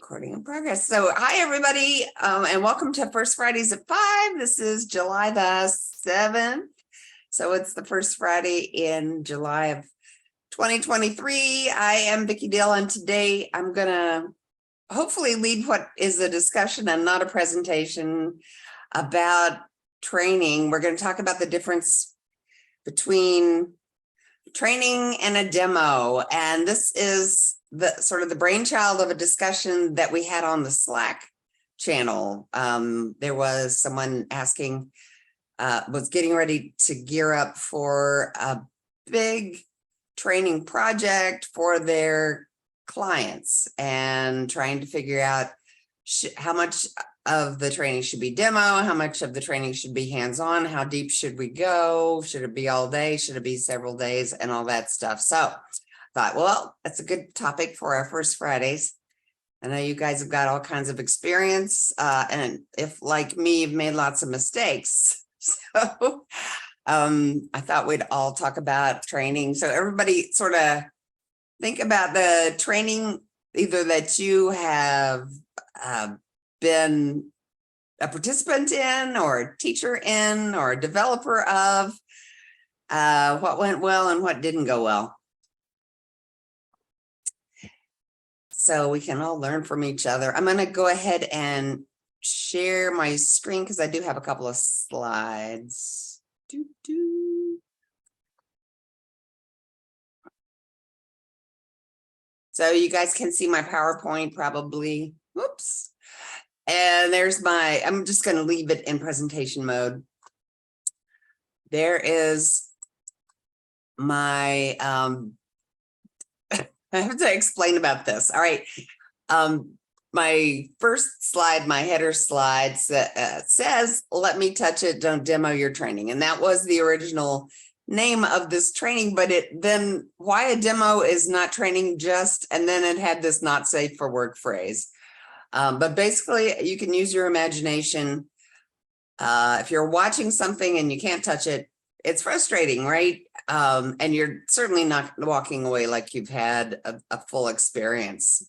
Recording in progress. So hi, everybody, and welcome to First Fridays at 5. This is July the 7th. So it's the first Friday in July of 2023. I am Viqui Dill, and today I'm going to hopefully lead what is a discussion and not a presentation about training. We're going to talk about the difference between training and a demo, and this is the sort of the brainchild of a discussion that we had on the Slack channel. There was someone asking, was getting ready to gear up for a big training project for their clients and trying to figure out how much of the training should be demo, how much of the training should be hands-on, how deep should we go, should it be all day, should it be several days, and all that stuff. So I thought, well, that's a good topic for our First Fridays. I know you guys have got all kinds of experience, and if like me, you've made lots of mistakes. So I thought we'd all talk about training. So everybody sort of think about the training either that you have been a participant in, or a teacher in, or a developer of, what went well and what didn't go well. So we can all learn from each other. I'm going to go ahead and share my screen because I do have a couple of slides. So you guys can see my PowerPoint probably. Whoops. And there's my, I'm just going to leave it in presentation mode. There is my, I have to explain about this. All right. My first slide, my header slide says, let me touch it, don't demo your training. And that was the original name of this training, but then why a demo is not training just, and then it had this not safe for work phrase. But basically you can use your imagination. If you're watching something and you can't touch it, it's frustrating, right? And you're certainly not walking away like you've had a full experience.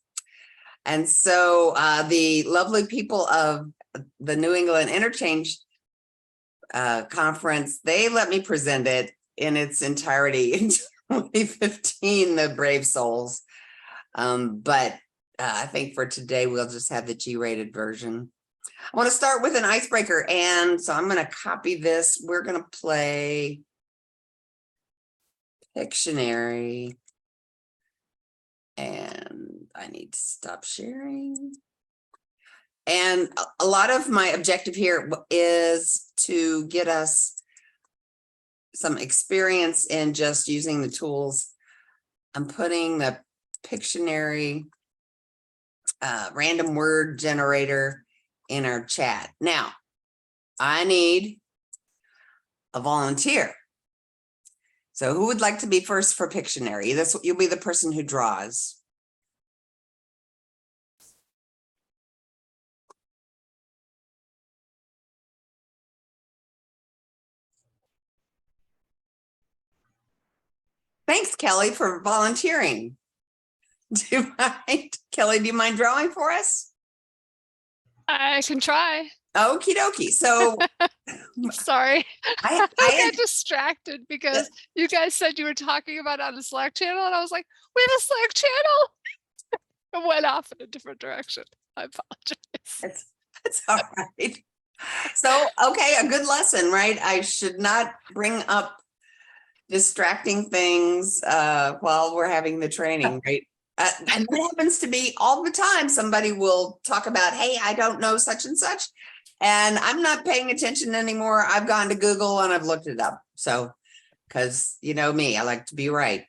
And so the lovely people of the New England Interchange Conference, they let me present it in its entirety in 2015, the brave souls. But I think for today, we'll just have the G-rated version. I want to start with an icebreaker. And so I'm going to copy this. We're going to play Pictionary. And I need to stop sharing. And a lot of my objective here is to get us some experience in just using the tools. I'm putting the Pictionary random word generator in our chat. Now, I need a volunteer. So who would like to be first for Pictionary? You'll be the person who draws. Thanks, Kelly, for volunteering. Kelly, do you mind drawing for us? I can try. Okie dokie. So sorry, I got distracted because you guys said you were talking about it on the Slack channel, and I was like, we have a Slack channel. It went off in a different direction. I apologize. It's all right. So, okay, a good lesson, right? I should not bring up distracting things while we're having the training, right? And it happens to be all the time. Somebody will talk about, hey, I don't know such and such, and I'm not paying attention anymore. I've gone to Google and I've looked it up. So, because you know me, I like to be right.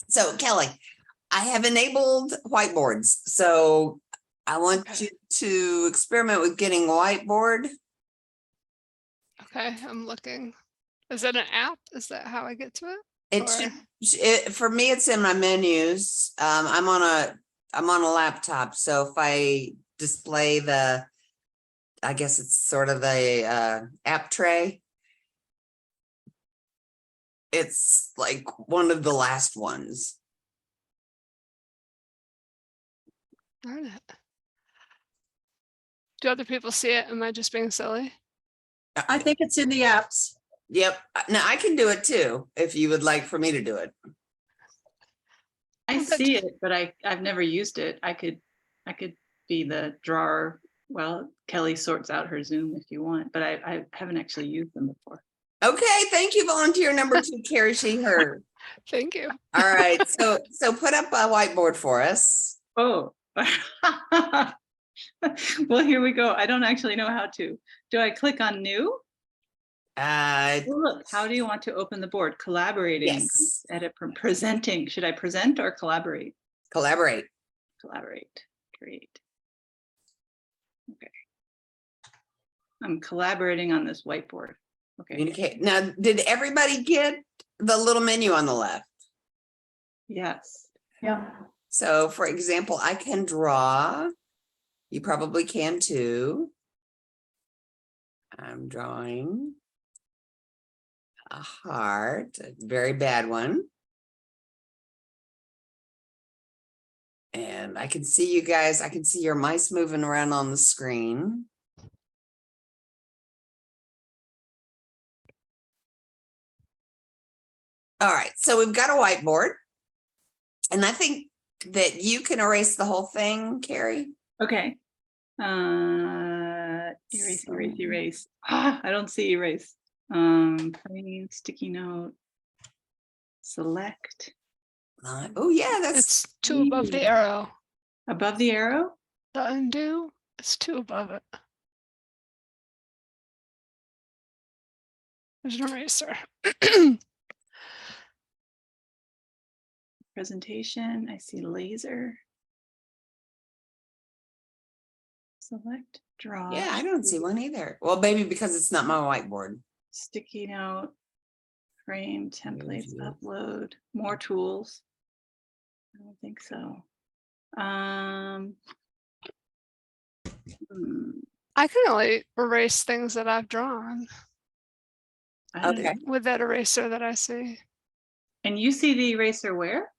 So, Kelly, I have enabled whiteboards. So I want you to experiment with getting a whiteboard. Okay, I'm looking. Is it an app? Is that how I get to it? It should, for me, it's in my menus. I'm on a laptop. So if I display I guess it's sort of the app tray. It's like one of the last ones. Darn it. Do other people see it? Am I just being silly? I think it's in the apps. Yep. Now I can do it too, if you would like for me to do it. I see it, but I've never used it. I could be the drawer. Well, Kelly sorts out her Zoom if you want, but I haven't actually used them before. Okay, thank you, volunteer number 2, Carrie, she, her. Thank you. All right, so put up a whiteboard for us. Oh, well, here we go. I don't actually know how to. Do I click on new? Oh, look, how do you want to open the board? Collaborating. Yes. Edit from presenting. Should I present or collaborate? Collaborate. Collaborate. Great. Okay. I'm collaborating on this whiteboard. Okay. Communicate. Now, did everybody get the little menu on the left? Yes. Yeah. So for example, I can draw. You probably can too. I'm drawing a heart, a very bad one. And I can see you guys, I can see your mice moving around on the screen. All right, so we've got a whiteboard. And I think that you can erase the whole thing, Carrie. Okay. Erase, erase, erase. Ah, I don't see erase. Frame, sticky note. Select. Oh yeah, that's It's 2 above the arrow. Above the arrow? The undo, it's 2 above it. There's an eraser. Presentation. I see laser. Select, draw. yeah, I don't see one either. Well, maybe because it's not my whiteboard. Sticky note. Frame, templates, Review. upload. More tools. I don't think so. I can only erase things that I've drawn I don't Okay, know. with that eraser that I see. And you see the eraser where?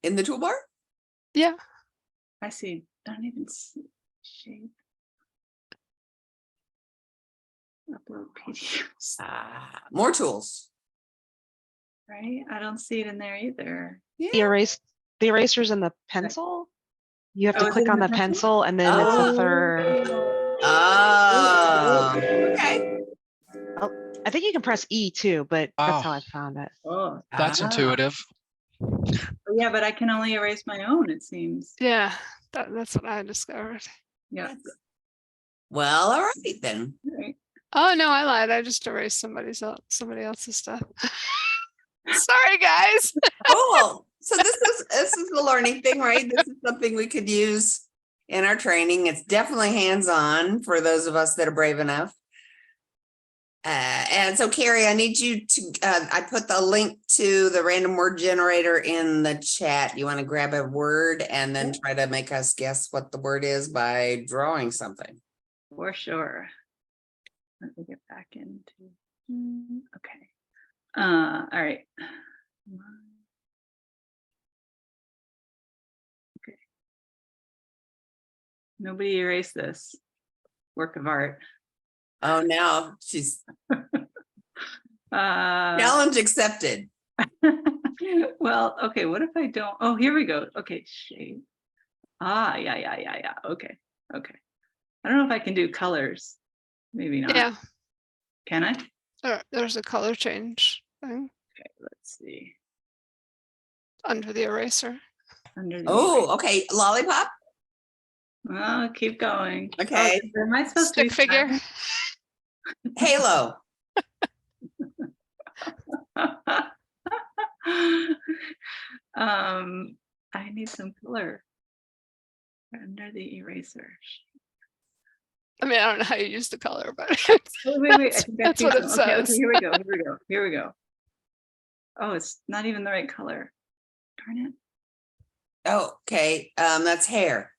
in the toolbar? Yeah. I see. I don't even see shape. Upload PDFs. More tools. Right? I don't see it in there either. Yeah. The eraser's in the pencil. You have Oh, to is click it in on the the pencil? pencil and then it's the Oh. third. Oh, okay. I think you can press E too, but that's how Oh. I found it. Oh, That's intuitive. yeah, but I can only erase my own, it seems. Yeah. That's what I discovered. Yeah. Well, all right then. Right. Oh no, I lied. I just erased somebody else's stuff. Sorry, guys. Cool. So this is the learning thing, right? This is something we could use in our training. It's definitely hands-on for those of us that are brave enough. And so Carrie, I need you to, I put the link to the random word generator in the chat. You want to grab a word and then try to make us guess what the word is by drawing something. For sure. Let me get back into, okay. All right. Okay. Nobody erase this work of art. Oh, now she's Uh, challenge accepted. well, okay, what if I don't? Oh, here we go. Okay, shape. Yeah. Okay. I don't know if I can do colors. Maybe not. Yeah. Can I? There's a color change thing Okay, let's see. under the eraser. Under the Oh, okay. Lollipop. oh, keep going. Okay. Oh, am I supposed to be Stick figure. Halo. I need some color under the eraser. I mean, I don't know how you use the color, but Wait. I think I that's see what it some. Okay, says. here we go. Oh, it's not even the right color. Darn it. Oh, okay. That's hair.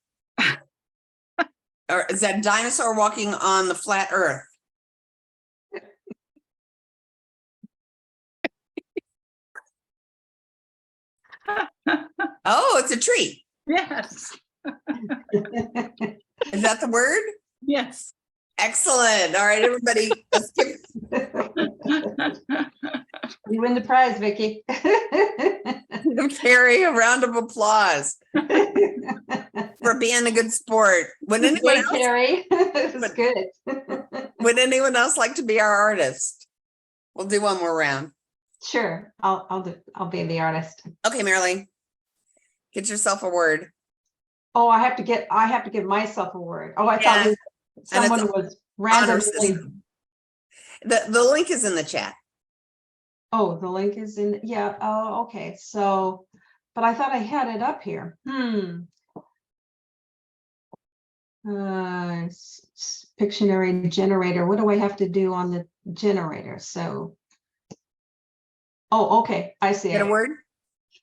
Or is that dinosaur walking on the flat earth? Oh, it's a tree. Yes. Is that the word? Yes. Excellent. All right, everybody. Let's give You win the prize, Vicky. Carrie a round of applause for being a good sport. Would anyone Good, else, Carrie. It was good. would anyone else like to be our artist? We'll do one more round. Sure, I'll be the artist. Okay, Marilyn, get yourself a word. Oh, I have to give myself a word. Oh, I Yeah, thought someone it's was Honor randomly. system. The link is in the chat. Oh, the link is in, yeah, oh, okay, so, but I thought I had it up here. Pictionary generator, what do I have to do on the generator? So, oh, okay, I see Get a it. word?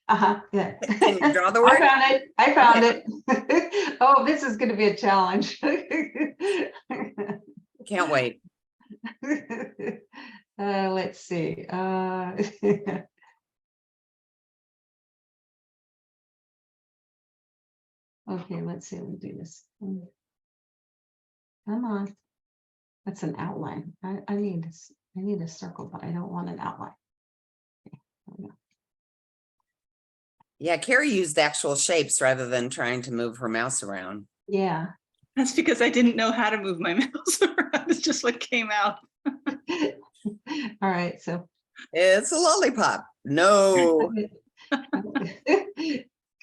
Yeah. Can you draw the I word? found it, I found it. Oh, this is gonna be a challenge. Can't wait. Let's see. Okay, let's see. We'll do this. Come on. That's an outline. I need a circle, but I don't want an outline. Yeah, Carrie used actual shapes rather than trying to move her mouse around. Yeah. That's because I didn't know how to move my mouse around. It's just what came out. All right. So. It's a lollipop. No.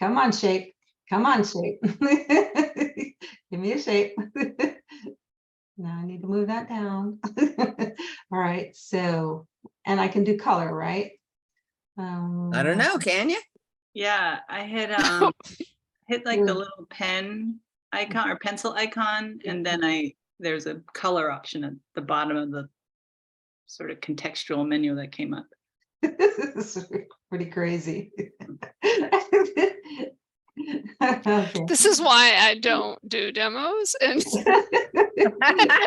Come on, shape. Come on, shape. Give me a shape. Now I need to move that down. All right. So, and I can do color, right? I don't know. Can you? Yeah, I hit hit like the little pen icon or pencil icon, and then there's a color option at the bottom of the sort of contextual menu that came up. This is pretty crazy. Okay. This is why I don't do demos and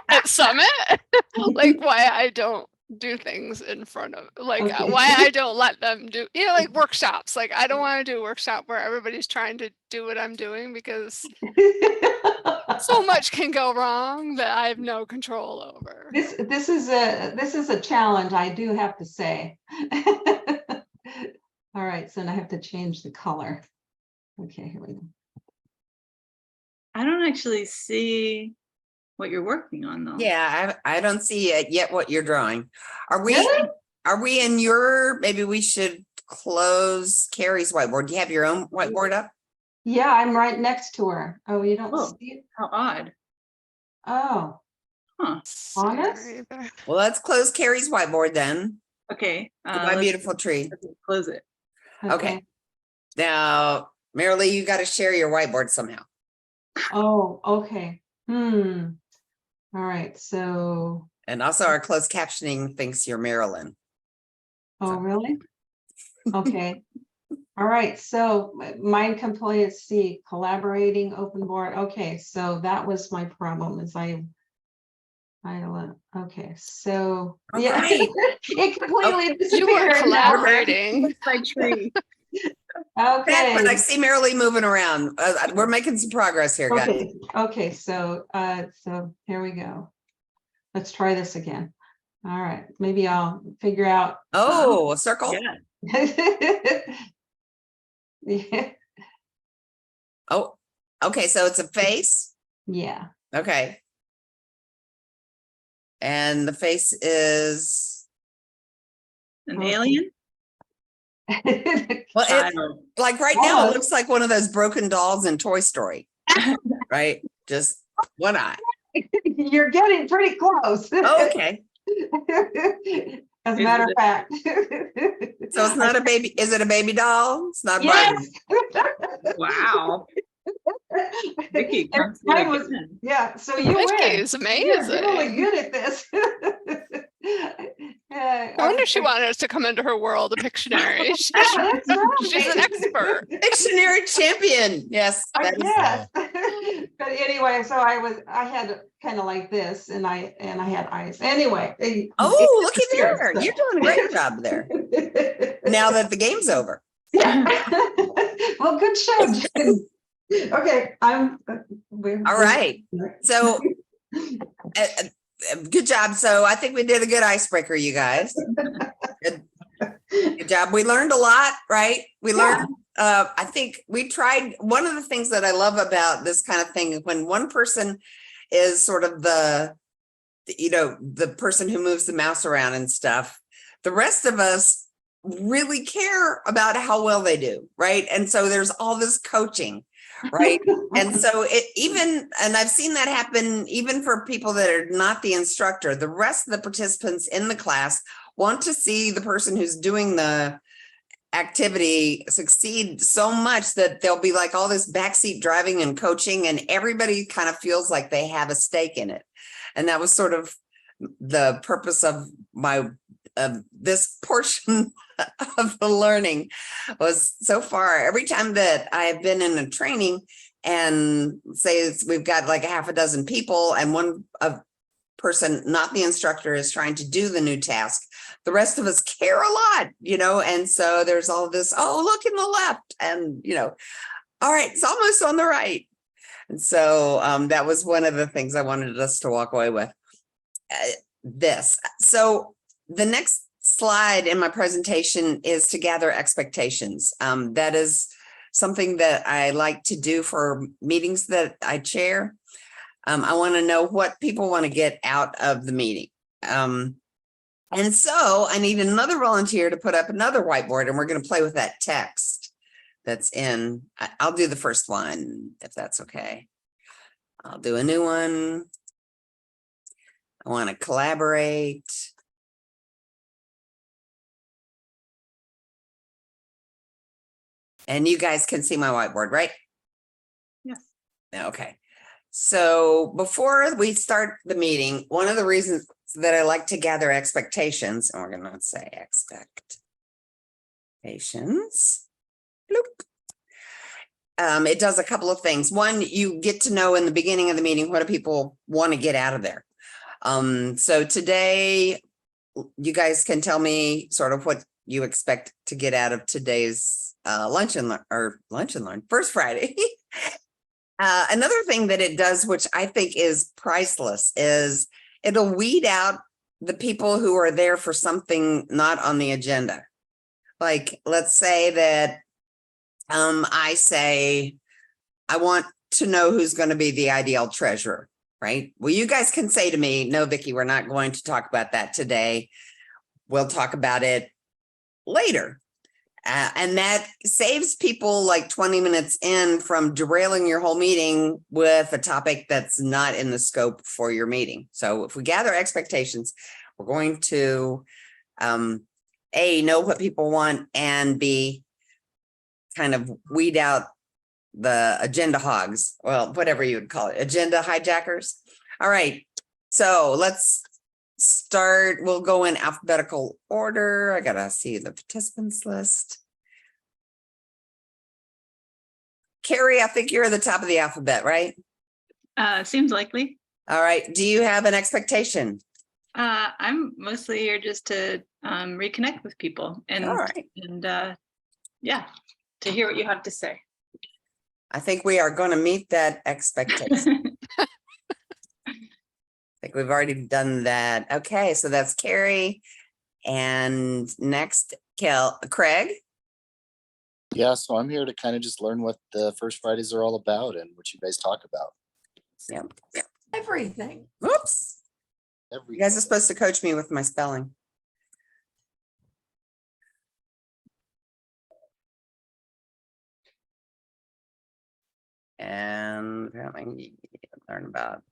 at Summit. Like why I don't do things in front of, like Okay. why I don't let them do, like workshops. Like I don't want to do a workshop where everybody's trying to do what I'm doing, because so much can go wrong that I have no control over. This is a challenge, I do have to say. All right, so now I have to change the color. Okay, here we go. I don't actually see what you're working on though. Yeah, I don't see it yet what you're drawing. Are we Really? are we in your, maybe we should close Carrie's whiteboard. Do you have your own whiteboard up? Yeah, I'm right next to her. Oh, you don't Oh. see it? How odd. Oh, Huh. honest? Well, let's close Carrie's whiteboard then. Okay. My Let's beautiful tree. close it. Okay. Now, Marilee, you got to share your whiteboard somehow. Oh, okay. All right, so, And also our closed captioning thinks you're Marilyn. oh, really? Okay. All right, so mind compliance C, collaborating open board. Okay, so that was my problem is okay, so yeah, Okay. it completely You disappeared. were collaborating. My tree. Okay. But I see Marilee moving around. We're making some progress here, guys. Okay, okay, so so here we go. Let's try this again. All right, maybe I'll figure out. Oh, a circle. Yeah. Yeah. Oh, okay. So it's a face. Yeah. Okay. And the face is, An Okay. alien? well, it, Child. like right now, it Almost. looks like one of those broken dolls in Toy Story, right? Just one eye. You're getting pretty close. Oh, okay. As a matter of fact. So it's not a baby. Is it a baby doll? It's not. Yes. Wow. Vicky comes I through was- again. Yeah, so you Vicky win. is You're amazing. really good at this. I wonder if she wanted us to come into her world of Pictionary. She's That's right. she's an expert. Dictionary champion. Yes. that is- Yes. But anyway, so I had kind of like this and I had eyes. Anyway. Oh, looky disappeared, there. so. You're doing a great job there. Now that the game's over. Yeah. Well, good show, Jen. Okay, All right. So Good job. So I think we did a good icebreaker, you guys. Good job. We learned a lot, right? We learned, I think we tried, one of the things that I love about this kind of thing is when one person is sort of the person who moves the mouse around and stuff, the rest of us really care about how well they do, right? And so there's all this coaching, right? And so and I've seen that happen even for people that are not the instructor. The rest of the participants in the class want to see the person who's doing the activity succeed so much that there'll be like all this backseat driving and coaching, and everybody kind of feels like they have a stake in it. And that was sort of the purpose of this portion of the learning. Was so far, every time that I've been in a training and say we've got like a half a dozen people and one person, not the instructor, is trying to do the new task, the rest of us care a lot, and so there's all this, oh, look in the left, and all right, it's almost on the right. And so that was one of the things I wanted us to walk away with. So the next slide in my presentation is to gather expectations. That is something that I like to do for meetings that I chair. I want to know what people want to get out of the meeting. And so I need another volunteer to put up another whiteboard, and we're going to play with that text that's in. I'll do the first one, if that's okay. I'll do a new one. I want to collaborate. And you guys can see my whiteboard, right? Yes. Okay. So before we start the meeting, one of the reasons that I like to gather expectations, and we're going to say expectations. Bloop. It does a couple of things. One, you get to know in the beginning of the meeting, what do people want to get out of there? So today, you guys can tell me sort of what you expect to get out of today's lunch and learn First Friday. Another thing that it does, which I think is priceless, is it'll weed out the people who are there for something not on the agenda. Like, let's say that I say, I want to know who's going to be the ideal treasurer, right? Well, you guys can say to me, no, Vicky, we're not going to talk about that today. We'll talk about it later. And that saves people like 20 minutes in from derailing your whole meeting with a topic that's not in the scope for your meeting. So if we gather expectations, we're going to A, know what people want, and B, kind of weed out the agenda hogs, well, whatever you would call it, agenda hijackers. All right, so let's start. We'll go in alphabetical order. I gotta see the participants list. Carrie, I think you're at the top of the alphabet, right? Seems likely. All right, do you have an expectation? I'm mostly here just to reconnect with people and, All right. Yeah, to hear what you have to say. I think we are going to meet that expectation. I think we've already done that. Okay, so that's Carrie. And next, Craig. Yeah, so I'm here to kind of just learn what the First Fridays are all about and what you guys talk about. Yep. Everything. Whoops. You guys are supposed to coach me with my spelling. And apparently learn about.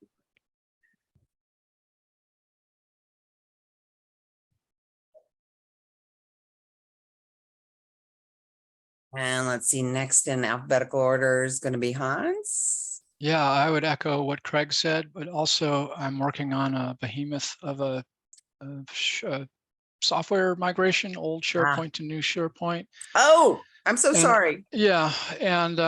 And let's see, next in alphabetical order is going to be Hans. Yeah, I would echo what Craig said, but also I'm working on a behemoth of a software migration, old SharePoint to new SharePoint. Oh, I'm so sorry. Yeah, and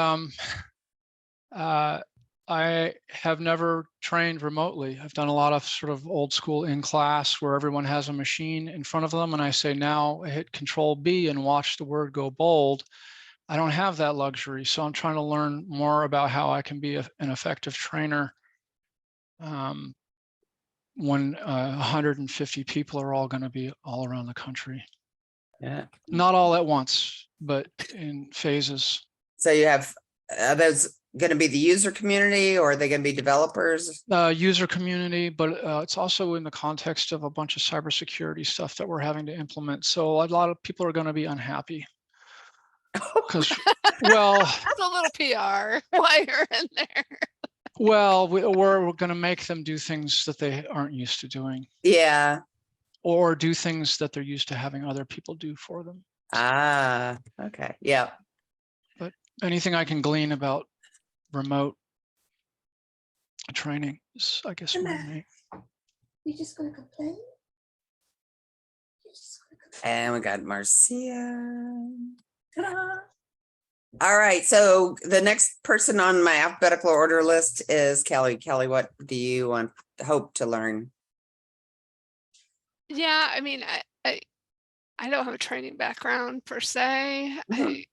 I have never trained remotely. I've done a lot of sort of old school in class where everyone has a machine in front of them, and I say now hit Control B and watch the word go bold. I don't have that luxury, so I'm trying to learn more about how I can be an effective trainer when 150 people are all going to be all around the country. Yeah. Not all at once, but in phases. So you have, are those going to be the user community or are they going to be developers? User community, but it's also in the context of a bunch of cybersecurity stuff that we're having to implement. So a lot of people are going to be unhappy. Because, well, That's a little PR while you're in there. well, we're going to make them do things that they aren't used to doing, Yeah. or do things that they're used to having other people do for them. Ah, okay. Yeah. But anything I can glean about remote training is, I guess, my main. You just gonna complain? And we got Marcia. Ta-da. All right. So the next person on my alphabetical order list is Kelly. Kelly, what do you hope to learn? Yeah, I mean, I don't have a training background per se. I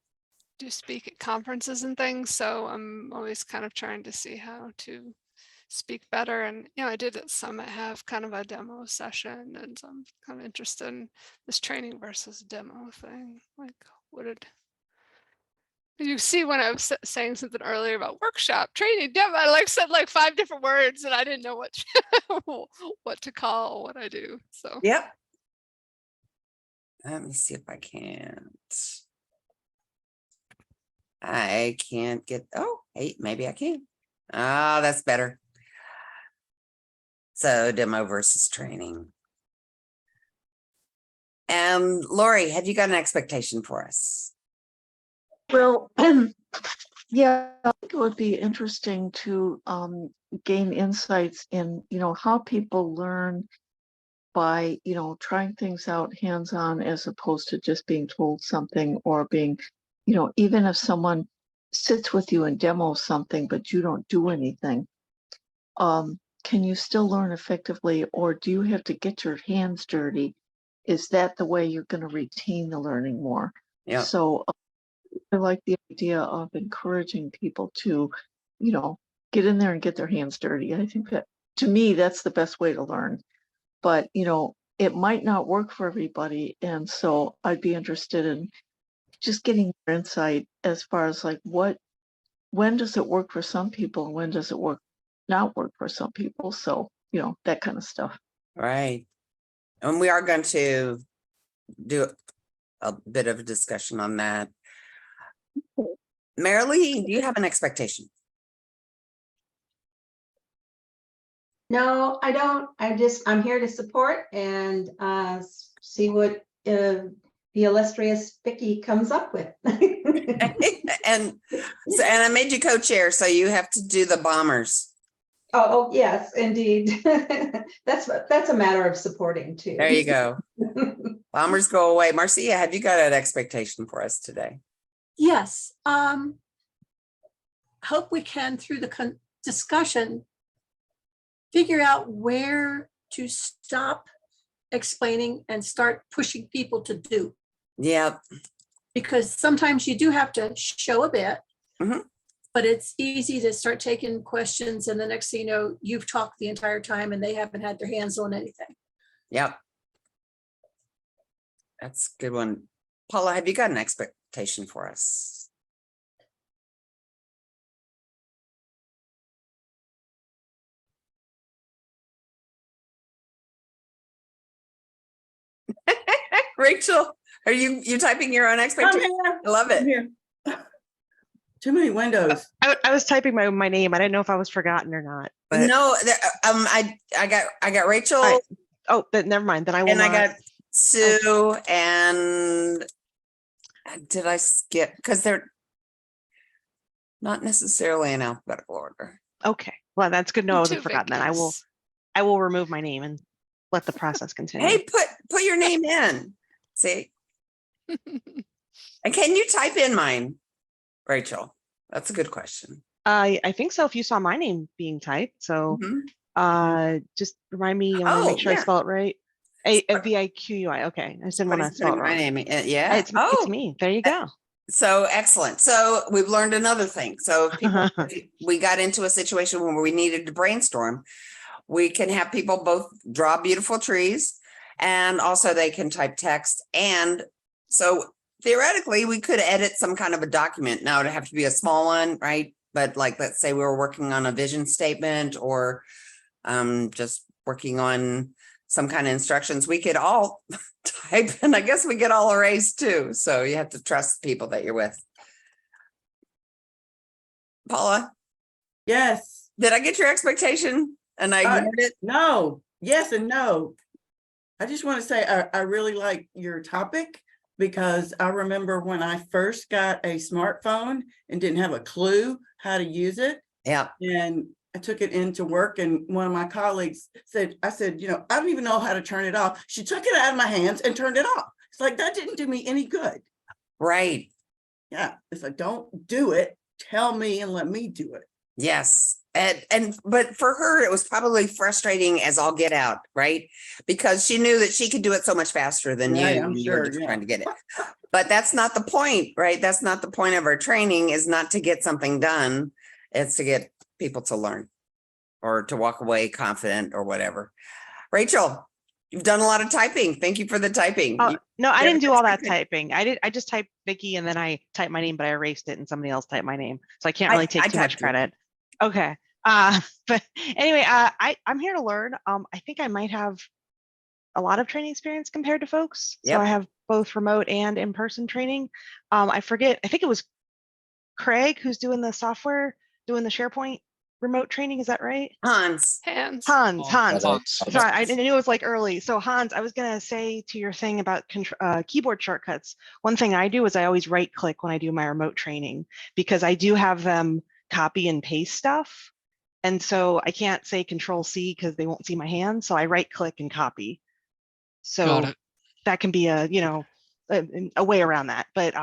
do speak at conferences and things, so I'm always kind of trying to see how to speak better. And I did at Summit have kind of a demo session, and so I'm kind of interested in this training versus demo thing. Like, what did you see when I was saying something earlier about workshop, training, demo? I said 5 different words, and I didn't know what to call what I do. So Yep. Let me see if I can't. I can't get, oh, hey, maybe I can. Ah, that's better. So demo versus training. And Lori, have you got an expectation for us? Well, yeah, I think it would be interesting to gain insights in, how people learn by, trying things out hands-on as opposed to just being told something or being, even if someone sits with you and demos something, but you don't do anything, can you still learn effectively, or do you have to get your hands dirty? Is that the way you're going to retain the learning more? Yeah. So I like the idea of encouraging people to, get in there and get their hands dirty. I think that, to me, that's the best way to learn. But, it might not work for everybody. And so I'd be interested in just getting more insight as far as when does it work for some people and when does it not work for some people? So, that kind of stuff. Right. And we are going to do a bit of a discussion on that. Marilee, do you have an expectation? No, I don't. I'm here to support and see what the illustrious Viqui comes up with. And I made you co-chair, so you have to do the bombers. Oh, yes, indeed. That's a matter of supporting too. There you go. Bombers go away. Marcia, have you got an expectation for us today? Yes. Hope we can, through the discussion, figure out where to stop explaining and start pushing people to do. Yeah. Because sometimes you do have to show a bit, Mhm. but it's easy to start taking questions, and the next thing you know, you've talked the entire time and they haven't had their hands on anything. Yep. That's a good one. Paula, have you got an expectation for us? Rachel, are you typing your own expectation? I love it. Here. Too many windows. I was typing my name. I didn't know if I was forgotten or not. But No, I got Rachel. All right. Oh, but never mind. Then I will. And I got Sue and did I skip? Because they're not necessarily in alphabetical order. Okay. Well, that's good to know I wasn't Two forgotten. Then I will remove my name and let the process continue. Hey, put your name in. See? And can you type in mine, Rachel? That's a good question. I think so. If you saw my name being typed, so just remind me. I want to make sure I spell it right. Viqui. Okay, I just didn't want to spell it wrong. My name. Yeah. It's me. There you go. So excellent. So we've learned another thing. So we got into a situation where we needed to brainstorm. we can have people both draw beautiful trees and also they can type text. And so theoretically, we could edit some kind of a document. Now it'd have to be a small one, right? But like, let's say we were working on a vision statement or just working on some kind of instructions, we could all type, and I guess we could all erase too. So you have to trust people that you're with. Paula, Yes. did I get your expectation and I ignored it? No. Yes and no. I just want to say I really like your topic because I remember when I first got a smartphone and didn't have a clue how to use it. Yeah. And I took it into work and one of my colleagues said, I said, I don't even know how to turn it off. She took it out of my hands and turned it off. It's like, that didn't do me any good. Right. Yeah. It's like, don't do it. Tell me and let me do it. Yes. But for her, it was probably frustrating as all get out, right? Because she knew that she could do it so much faster than Right, you. I'm You were sure, just yeah. trying to get it. But that's not the point, right? That's not the point of our training, is not to get something done. It's to get people to learn or to walk away confident or whatever. Rachel, you've done a lot of typing. Thank you for the typing. No, I didn't do all that typing. I just typed Vicky and then I typed my name, but I erased it and somebody else typed my name. So I can't really take too much credit. Okay. But anyway, I'm here to learn. I think I might have a lot of training experience compared to folks. So I have both remote and in-person training. I forget, I think it was Craig who's doing the software, doing the SharePoint remote training. Is that right? Hans. Sorry, I didn't know it was like early. So Hans, I was gonna say to your thing about keyboard shortcuts. One thing I do is I always right click when I do my remote training because I do have them copy and paste stuff. And so I can't say Control C because they won't see my hand. So I right click and copy. So that can be a way around that. But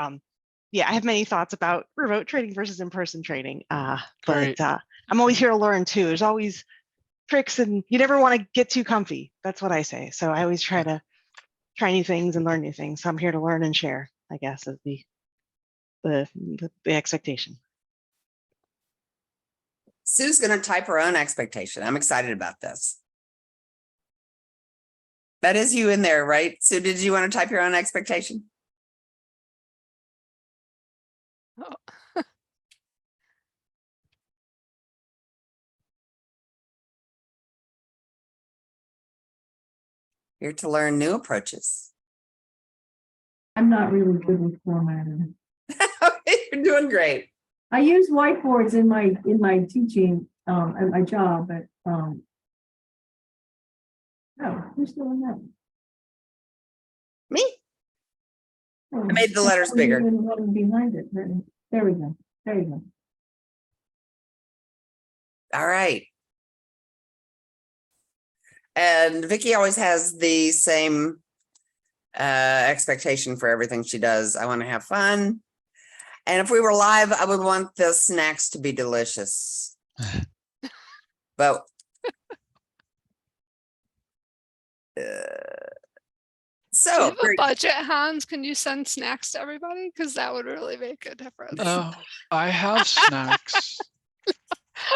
yeah, I have many thoughts about remote training versus in-person training. But I'm always here to learn too. There's always tricks and you never want to get too comfy. That's what I say. So I always try to try new things and learn new things. So I'm here to learn and share, I guess, is the expectation. Sue's going to type her own expectation. I'm excited about this. That is you in there, right? Sue, did you want to type your own expectation? Oh. Here to learn new approaches. I'm not really good with formatting. You're doing great. I use whiteboards in my teaching at my job, but oh, who's doing that? Me. Oh, I made the letters bigger. Behind it. There we go. There you go. All right. And Vicky always has the same expectation for everything she does. I want to have fun. And if we were live, I would want the snacks to be delicious. But do you have a budget, Hans? Can you send snacks to everybody? Because that would really make a difference. I have snacks.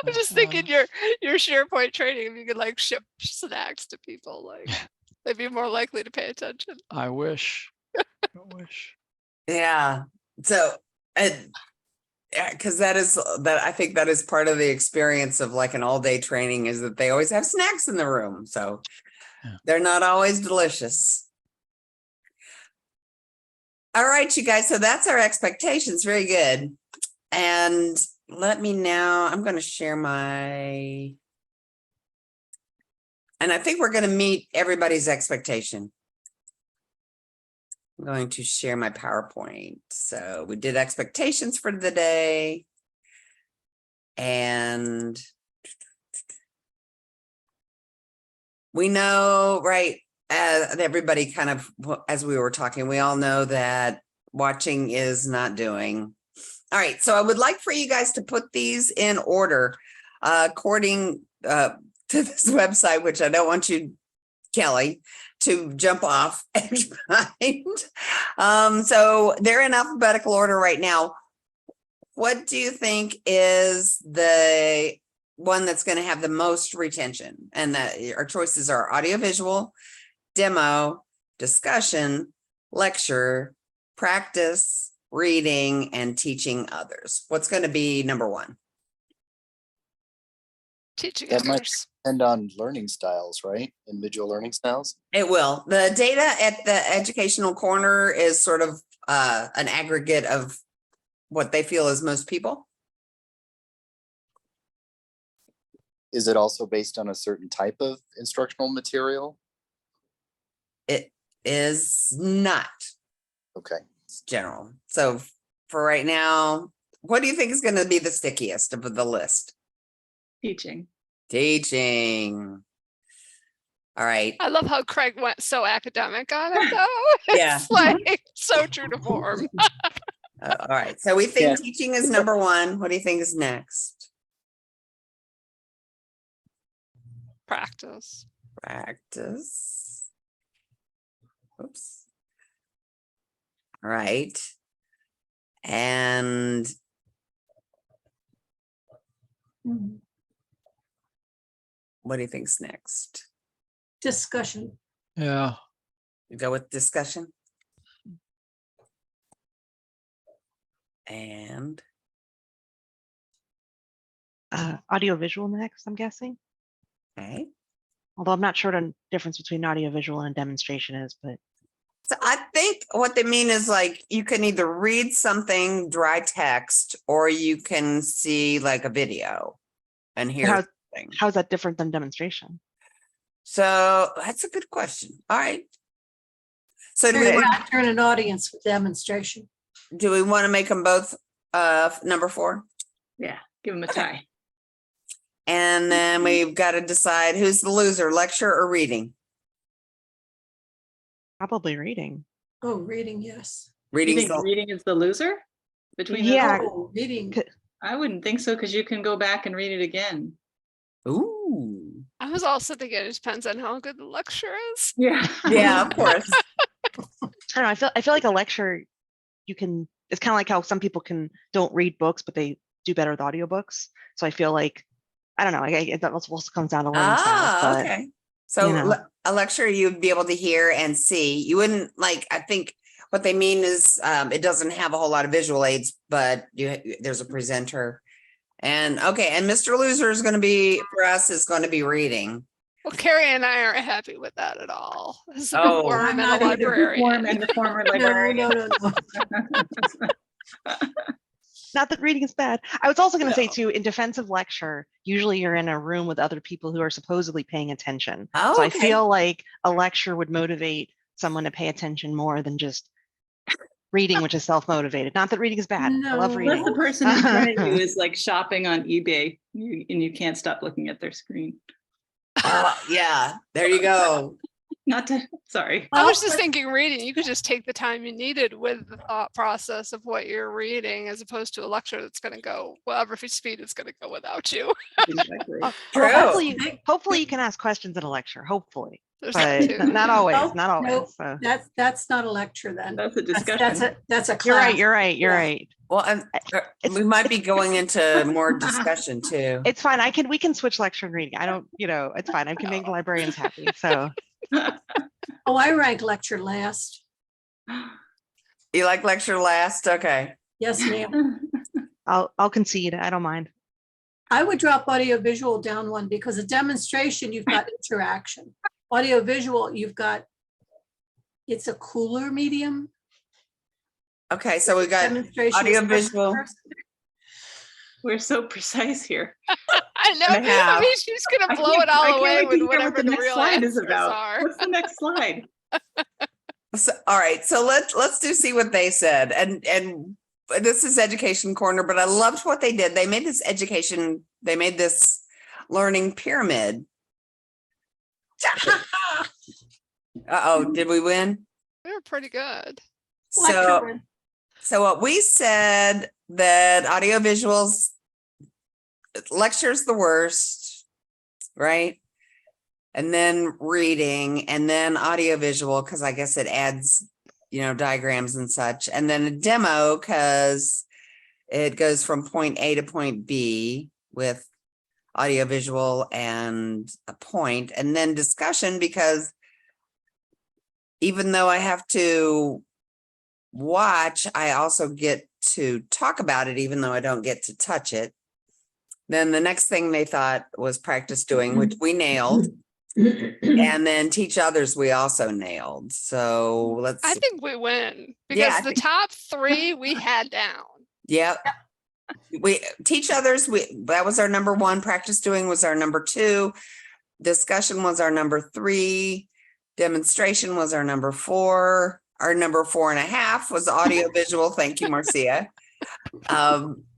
I'm just thinking your SharePoint training, if you could like ship snacks to people, like they'd be more likely to pay attention. I wish. Yeah. So, because I think that is part of the experience of like an all-day training, is that they always have snacks in the room. So they're not always delicious. All right, you guys. So that's our expectations. Very good. And I'm going to share and I think we're going to meet everybody's expectation. I'm going to share my PowerPoint. So we did expectations for the day. And we know, right, everybody kind of, as we were talking, we all know that watching is not doing. All right, so I would like for you guys to put these in order according to this website, which I don't want you, Kelly, to jump off and find. So they're in alphabetical order right now. What do you think is the one that's going to have the most retention. And our choices are audiovisual, demo, discussion, lecture, practice, reading, and teaching others. What's going to be number one? Teaching That might others. depend on learning styles, right? Individual learning styles. It will. The data at the educational corner is sort of an aggregate of what they feel is most people. Is it also based on a certain type of instructional material? It is not. Okay. It's general. So for right now, what do you think is going to be the stickiest of the list? Teaching. Teaching. All right. I love how Craig went so academic on it though. Yeah. It's like so true to form. All right. So we think Yeah. teaching is number one. What do you think is next? Practice. Practice. Oops. All right. And Mhm. what do you think's next? Discussion. Yeah. You go with discussion. And Audiovisual next, I'm guessing. okay. Although I'm not sure what the difference between audiovisual and a demonstration is, but So I think what they mean is like you can either read something dry text or you can see like a video and hear how, something. how is that different than demonstration? So that's a good question. All right. So do we Turn want turn an audience with demonstration. to make them both number 4? Yeah, give them a tie. And then we've got to decide who's the loser, lecture or reading. Probably reading. Oh, reading, yes. You Reading's think reading is the loser between those Yeah. two? Oh, reading. I wouldn't think so, because you can go back and read it again. Ooh. I was also thinking it depends on how good the lecture is. Yeah. Yeah, of course. I don't know. I feel like a lecture, you can. It's kind of like how some people don't read books, but they do better with audiobooks. So I feel like I don't know. That also comes down to learning styles. But Okay. So you know. a lecture you'd be able to hear and see. You wouldn't like, I think what they mean is it doesn't have a whole lot of visual aids, but there's a presenter. And okay, and Mr. Loser is going to be, for us, is going to be reading. Well, Carrie and I aren't happy with that at all. As a Oh. bookworm I'm and a not either. librarian. And the former No, librarian. no. Not that reading is bad. I was also going to say No. too, in defensive lecture, usually you're in a room with other people who are supposedly paying attention. Oh, So I okay. feel like a lecture would motivate someone to pay attention more than just reading, which is self-motivated. Not that reading is bad. I love No. reading. Unless the person in front of you is like shopping on eBay and you can't stop looking at their screen. Yeah, there you go. Not to, sorry. I was Well, just thinking reading, you could just take the time you needed with the thought process of what you're reading as opposed to a lecture that's going to go whatever speed it's going to go without you. Exactly. True. Well, hopefully you can ask questions in a lecture, hopefully, There's but that too. not always, Nope, not always. nope. So. That's not a lecture then. That's a discussion. That's a class. You're right. You're Yeah. right. Well, and we might be going into more discussion too. It's fine. We can switch lecture and reading. I don't, it's fine. I can make the librarians happy. So Oh, I rank lecture last. You like lecture last? Okay. Yes, ma'am. I'll concede. I don't mind. I would drop audiovisual down one because a demonstration, you've got interaction. Audiovisual, it's a cooler medium. Okay, so we got Demonstration is audiovisual. We're so precise here. I know. And a half. I mean, she's going I to blow can't- it all I can't away wait to with hear what whatever the the next real slide is answers about. are. What's the next slide? So, all right, so let's see what they said. And this is education corner, but I loved what they did. They made this learning pyramid. Uh-oh, did we win? We were pretty good. So what we said that audiovisuals, lecture's the worst, right? And then reading, and then audiovisual, because I guess it adds, diagrams and such. And then a demo, because it goes from point A to point B with audio visual and a point, and then discussion, because even though I have to watch, I also get to talk about it, even though I don't get to touch it. Then the next thing they thought was practice doing, which we nailed. And then teach others, we also nailed. So let's, I think we win Yeah, because I the top 3 we had down. yep. We teach others, that was our number 1. Practice doing was our number 2. Discussion was our number 3. Demonstration was our number 4. Our number 4.5 was audio visual. Thank you, Marcia.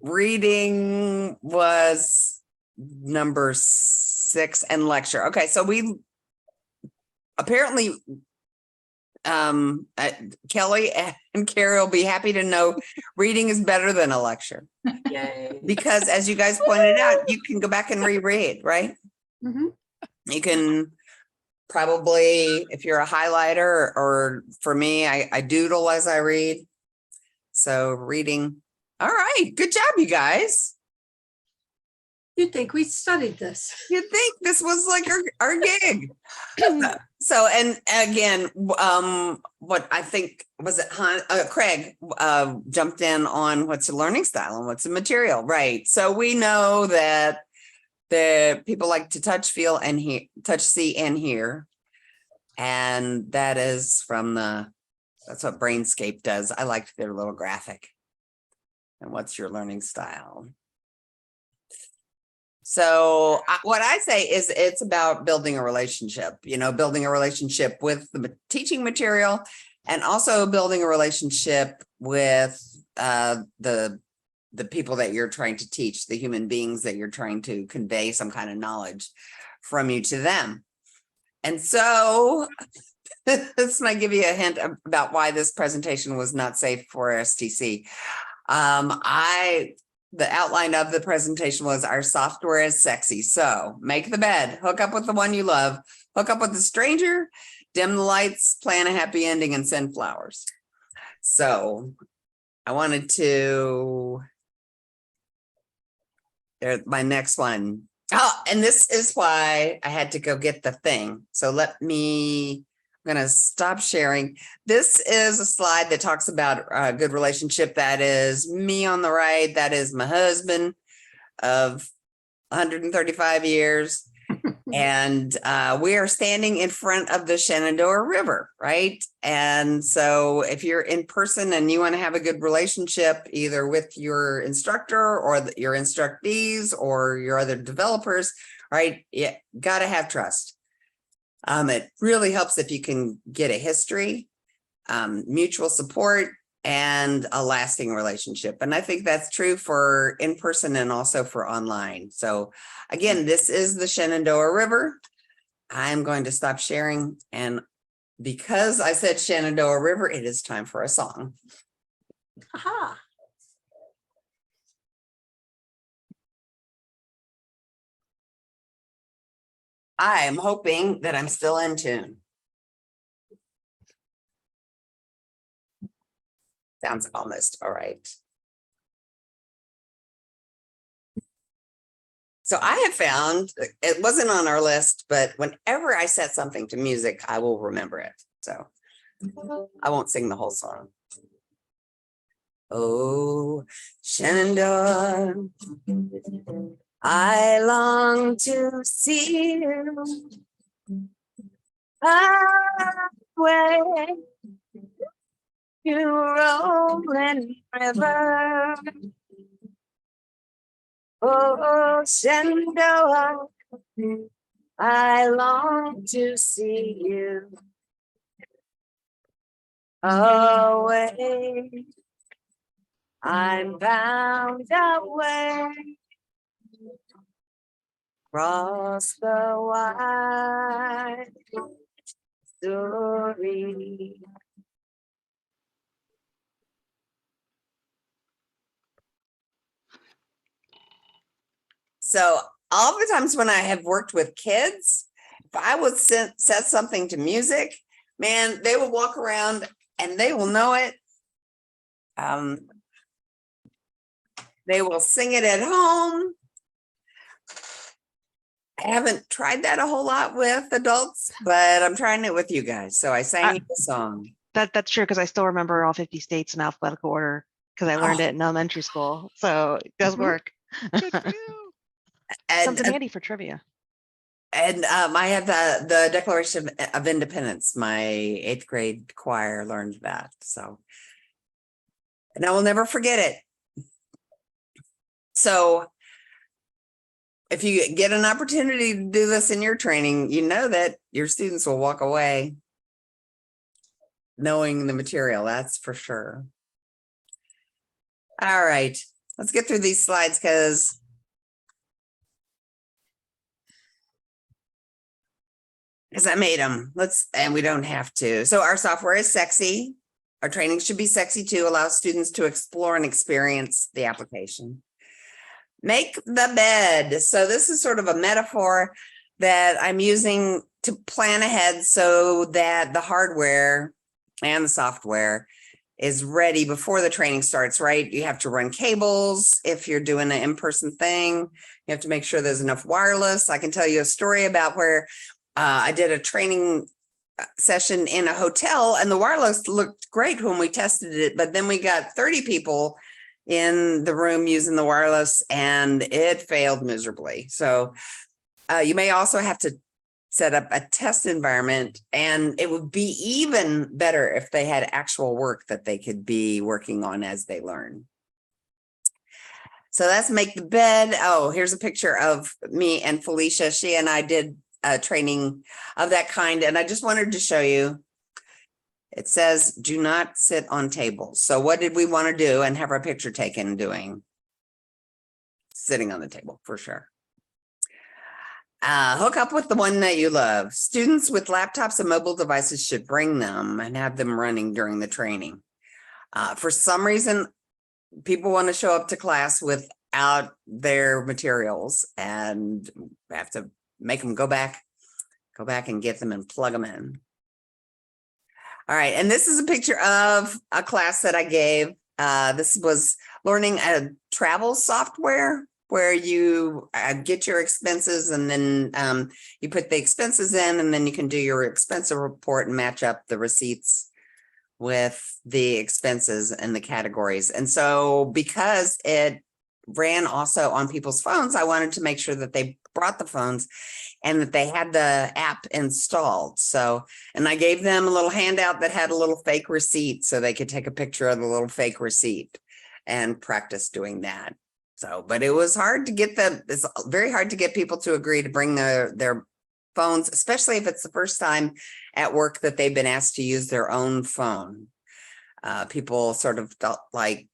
Reading was number 6, and lecture. Okay, so we apparently Kelly and Carrie will be happy to know reading is better than a lecture. Yay. Because as you guys pointed out, you can go back and reread, right? Mhm. You can probably, if you're a highlighter, or for me, I doodle as I read. So reading. All right, good job, you guys. You'd think we studied this. You'd think this was like our gig. So, and again, what I think was it, Craig jumped in on what's a learning style and what's a material, right? So we know that the people like to touch, feel, and hear, touch, see, and hear. And that is from that's what Brainscape does. I liked their little graphic. And what's your learning style? So what I say is it's about building a relationship, building a relationship with the teaching material, and also building a relationship with the people that you're trying to teach, the human beings that you're trying to convey some kind of knowledge from you to them. And so this might give you a hint about why this presentation was not safe for STC. The outline of the presentation was our software is sexy. So make the bed, hook up with the one you love, hook up with the stranger, dim the lights, plan a happy ending, and send flowers. So I wanted to, my next one. Oh, and this is why I had to go get the thing. So I'm going to stop sharing. This is a slide that talks about a good relationship. That is me on the right. That is my husband of 135 years. And we are standing in front of the Shenandoah River, right? And so if you're in person and you want to have a good relationship, either with your instructor or your instructees or your other developers, right? You got to have trust. It really helps if you can get a history, mutual support, and a lasting relationship. And I think that's true for in person and also for online. So again, this is the Shenandoah River. I'm going to stop sharing. And because I said Shenandoah River, it is time for a song. Aha. I am hoping that I'm still in tune. Sounds almost all right. So I have found, it wasn't on our list, but whenever I set something to music, I will remember it. So I won't sing the whole song. Oh, Shenandoah, I long to see you away, you rolling river. Oh, Shenandoah, I long to see you away. I'm bound away across the wide story. So all the times when I have worked with kids, if I would set something to music, man, they will walk around and they will know it. They will sing it at home. I haven't tried that a whole lot with adults, but I'm trying it with you guys. So I sang you the song. That's true, because I still remember all 50 states in alphabetical order because I learned Oh. it in elementary school. So it does work. Good for you. Something And handy for trivia. I have the Declaration of Independence. My 8th grade choir learned that. So, and I will never forget it. So if you get an opportunity to do this in your training, you know that your students will walk away knowing the material, that's for sure. All right, let's get through these slides because I made them. And we don't have to. So our software is sexy. Our training should be sexy too, allow students to explore and experience the application. Make the bed. So this is sort of a metaphor that I'm using to plan ahead so that the hardware and the software is ready before the training starts, right? You have to run cables if you're doing an in-person thing. You have to make sure there's enough wireless. I can tell you a story about where I did a training session in a hotel and the wireless looked great when we tested it, but then we got 30 people in the room using the wireless and it failed miserably. So you may also have to set up a test environment, and it would be even better if they had actual work that they could be working on as they learn. So let's make the bed. Oh, here's a picture of me and Felicia. She and I did a training of that kind, and I just wanted to show you. It says, do not sit on tables. So what did we want to do and have our picture taken doing? Sitting on the table, for sure. Hook up with the one that you love. Students with laptops and mobile devices should bring them and have them running during the training. For some reason, people want to show up to class without their materials, and we have to make them go back and get them and plug them in. All right, and this is a picture of a class that I gave. This was learning a travel software where you get your expenses and then you put the expenses in, and then you can do your expense report and match up the receipts with the expenses and the categories. And so because it ran also on people's phones, I wanted to make sure that they brought the phones and that they had the app installed. So, and I gave them a little handout that had a little fake receipt so they could take a picture of the little fake receipt and practice doing that. So, but it was hard to get it's very hard to get people to agree to bring their phones, especially if it's the first time at work that they've been asked to use their own phone. People sort of felt like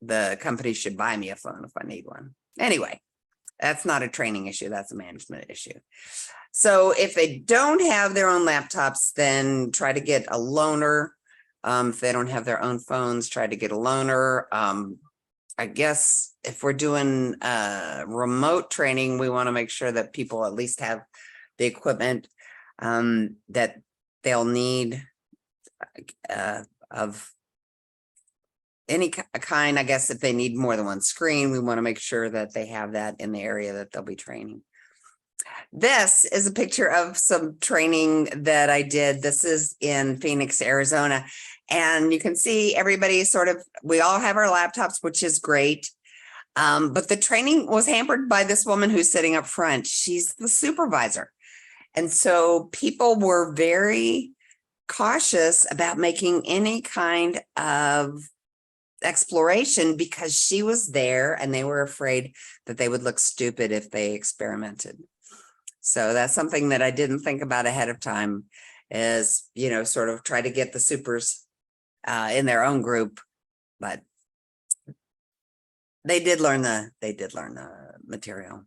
the company should buy me a phone if I need one. Anyway, that's not a training issue, that's a management issue. So if they don't have their own laptops, then try to get a loaner. If they don't have their own phones, try to get a loaner. I guess if we're doing remote training, we want to make sure that people at least have the equipment that they'll need of any kind. I guess if they need more than one screen, we want to make sure that they have that in the area that they'll be training. This is a picture of some training that I did. This is in Phoenix, Arizona. And you can see everybody we all have our laptops, which is great. But the training was hampered by this woman who's sitting up front. She's the supervisor. And so people were very cautious about making any kind of exploration because she was there and they were afraid that they would look stupid if they experimented. So that's something that I didn't think about ahead of time, is, sort of try to get the supers in their own group, but they did learn the material.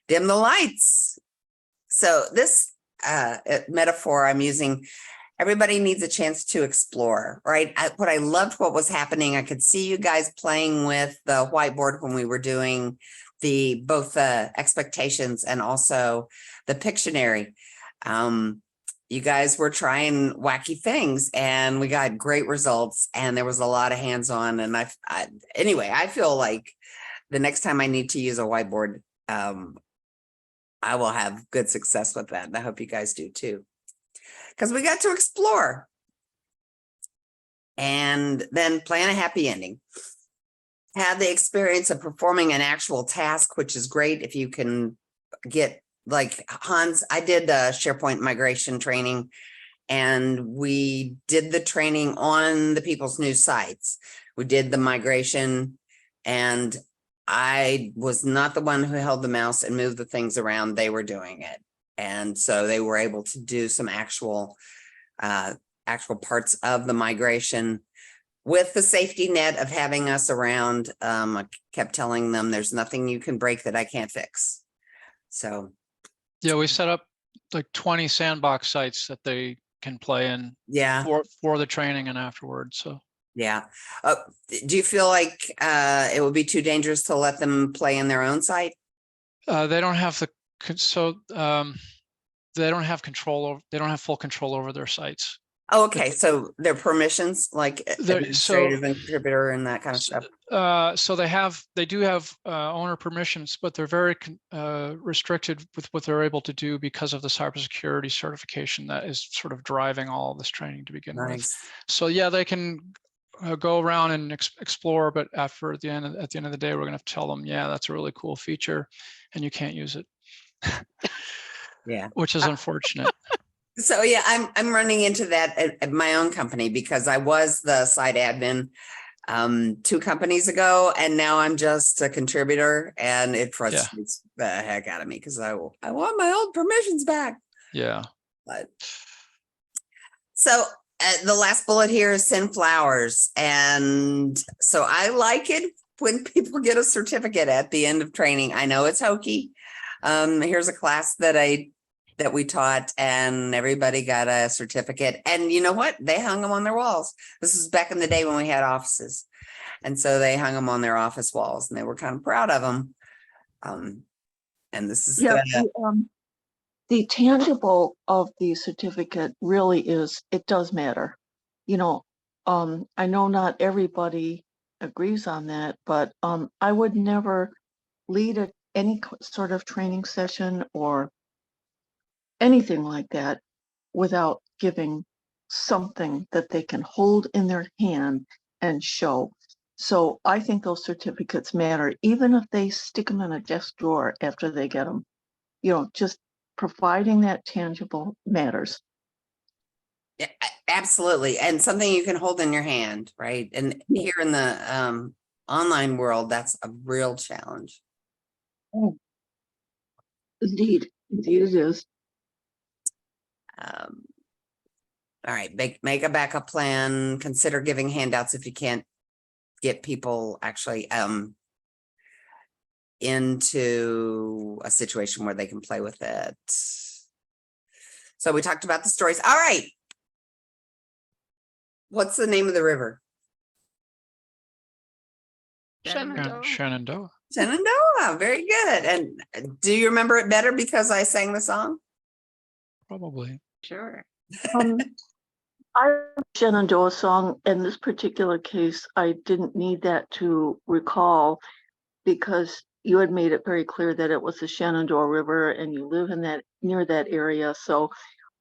Dim the lights. So this metaphor I'm using, everybody needs a chance to explore, right? What I loved what was happening, I could see you guys playing with the whiteboard when we were doing both the expectations and also the Pictionary. You guys were trying wacky things and we got great results, and there was a lot of hands-on. And anyway, I feel like the next time I need to use a whiteboard, I will have good success with that. And I hope you guys do too. Because we got to explore. And then plan a happy ending. Have the experience of performing an actual task, which is great if you can get, like Hans, I did the SharePoint migration training, and we did the training on the people's new sites. We did the migration, and I was not the one who held the mouse and moved the things around. They were doing it. And so they were able to do some actual parts of the migration with the safety net of having us around. I kept telling them there's nothing you can break that I can't fix. So Yeah, we set up like 20 sandbox sites that they can play in yeah, for the training and afterwards. So yeah. Do you feel like it would be too dangerous to let them play in their own site? they don't have they don't have control over, they don't have full control over their sites. Oh, okay. So their permissions, like They're- administrative and contributor and that kind of stuff. So they do have owner permissions, but they're very restricted with what they're able to do because of the cybersecurity certification that is sort of driving all of this training to begin with. Nice. So yeah, they can go around and explore, but at the end of the day, we're going to tell them, yeah, that's a really cool feature, and you can't use it. Yeah, which is unfortunate. So yeah, I'm running into that at my own company because I was the site admin 2 companies ago, and now I'm just a contributor, and it frustrates the heck out of me because I want my old permissions back. Yeah. But so the last bullet here is send flowers, and so I like it when people get a certificate at the end of training. I know it's hokey. Here's a class that we taught, and everybody got a certificate, and you know what? They hung them on their walls. This is back in the day when we had offices. And so they hung them on their office walls, and they were kind of proud of them. And this is the tangible of the certificate really is, it does matter. You know, I know not everybody agrees on that, but I would never lead any sort of training session or anything like that without giving something that they can hold in their hand and show. So I think those certificates matter, even if they stick them in a desk drawer after they get them. You know, just providing that tangible matters. Yeah, absolutely. And something you can hold in your hand, right? And here in the online world, that's a real challenge. Oh, indeed it is. All right, make a backup plan. Consider giving handouts if you can't get people actually into a situation where they can play with it. So we talked about the stories. All right. What's the name of the river? Shenandoah. Shenandoah. Shenandoah. Very good. And do you remember it better because I sang the song? Probably. Sure. I Shenandoah song. In this particular case, I didn't need that to recall because you had made it very clear that it was the Shenandoah River and you live in that near that area. So,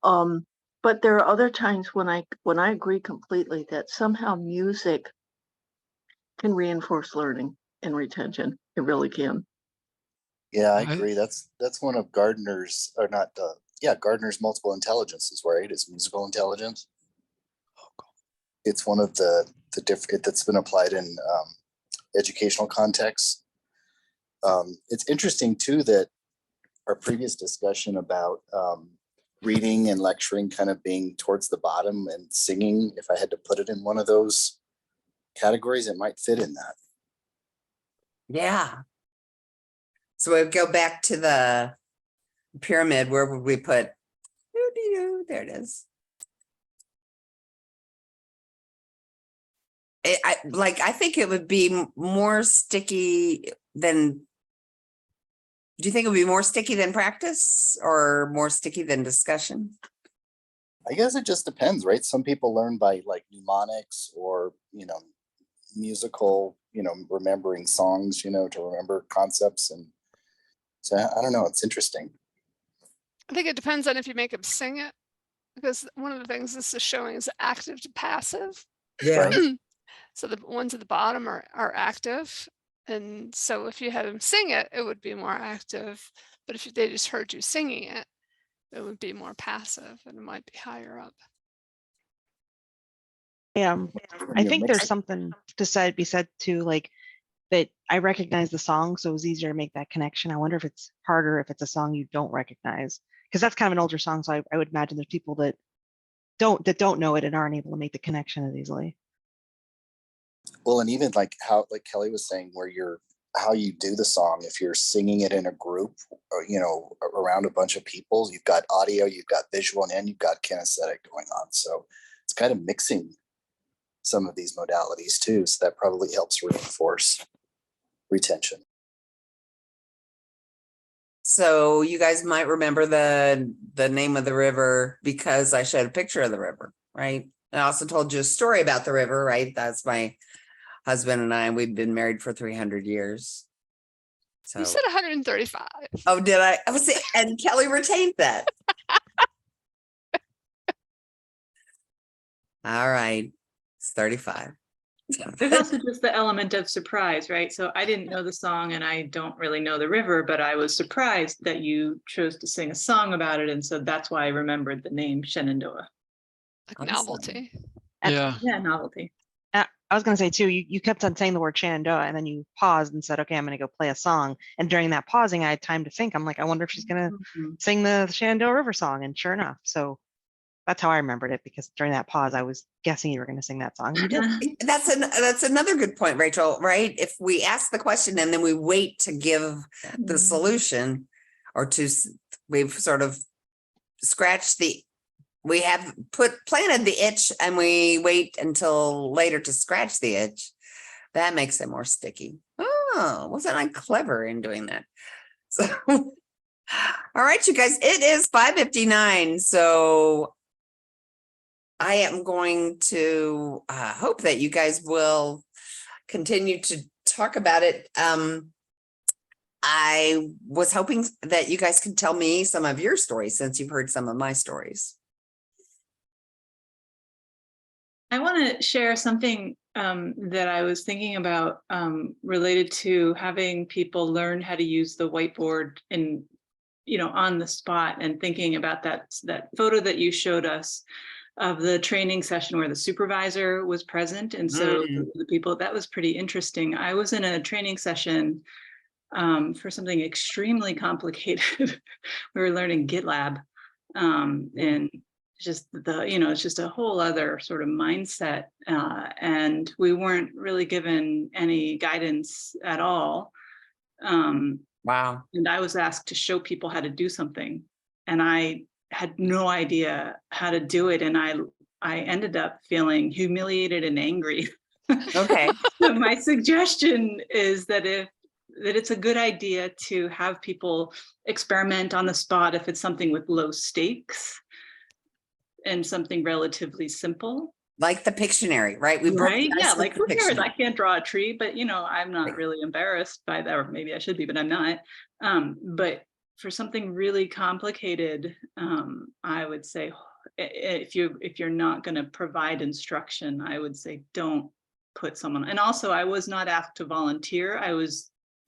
but there are other times when I agree completely that somehow music can reinforce learning and retention. It really can. Yeah, I agree. That's one of Gardner's, or not Gardner's multiple intelligences, right? It's musical intelligence. It's one of the different that's been applied in educational contexts. It's interesting too that our previous discussion about reading and lecturing kind of being towards the bottom, and singing, if I had to put it in one of those categories, it might fit in that. Yeah. So we go back to the pyramid. Where would we put? There it is. I think it would be more sticky than. Do you think it would be more sticky than practice or more sticky than discussion? I guess it just depends, right? Some people learn by like mnemonics or, musical, remembering songs, to remember concepts. And so I don't know, it's interesting. I think it depends on if you make them sing it, because one of the things this is showing is active to passive. Yeah. So the ones at the bottom are active. And so if you had them sing it, it would be more active. But if they just heard you singing it, it would be more passive and it might be higher up. Yeah, I You're think there's mixing- something to be said to like that I recognize the song, so it was easier to make that connection. I wonder if it's harder if it's a song you don't recognize, because that's kind of an older song. So I would imagine there's people that don't know it and aren't able to make the connection as easily. Well, and even like how, like Kelly was saying, how you do the song, if you're singing it in a group or, around a bunch of people, you've got audio, you've got visual, and you've got kinesthetic going on. So it's kind of mixing some of these modalities too. So that probably helps reinforce retention. So you guys might remember the name of the river because I showed a picture of the river, right? I also told you a story about the river, right? That's my husband and I, we've been married for 300 years. So You said 135. oh, did I? I was saying, and Kelly retained that. All right. It's 35. There's also just the element of surprise, right? So I didn't know the song and I don't really know the river, but I was surprised that you chose to sing a song about it. And so that's why I remembered the name Shenandoah. Like novelty. Yeah. Yeah, novelty. I was going to say too, you kept on saying the word Shenandoah and then you paused and said, okay, I'm going to go play a song. And during that pausing, I had time to think. I'm like, I wonder if she's going to sing the Shenandoah River song. And sure enough, so that's how I remembered it, because during that pause, I was guessing you were going to sing that song. You did. That's another good point, Rachel, right? If we ask the question and then we wait to give the solution, or we've sort of scratched we have planted the itch and we wait until later to scratch the itch. That makes it more sticky. Oh, wasn't I clever in doing that? So, all right, you guys, it is 5:59. So I am going to hope that you guys will continue to talk about it. I was hoping that you guys could tell me some of your stories since you've heard some of my stories. I want to share something that I was thinking about related to having people learn how to use the whiteboard on the spot, and thinking about that photo that you showed us of the training session where the supervisor was present. And so the people, that was pretty interesting. I was in a training session for something extremely complicated. We were learning GitLab, and just it's just a whole other sort of mindset. And we weren't really given any guidance at all. Wow. And I was asked to show people how to do something, and I had no idea how to do it. And I ended up feeling humiliated and angry. Okay. So my suggestion is that it's a good idea to have people experiment on the spot if it's something with low stakes and something relatively simple. Like the Pictionary, right? Yeah, like who cares? I can't draw a tree, but I'm not really embarrassed by that, or maybe I should be, but I'm not. But for something really complicated, I would say if you're not going to provide instruction, I would say don't put someone. And also, I was not asked to volunteer.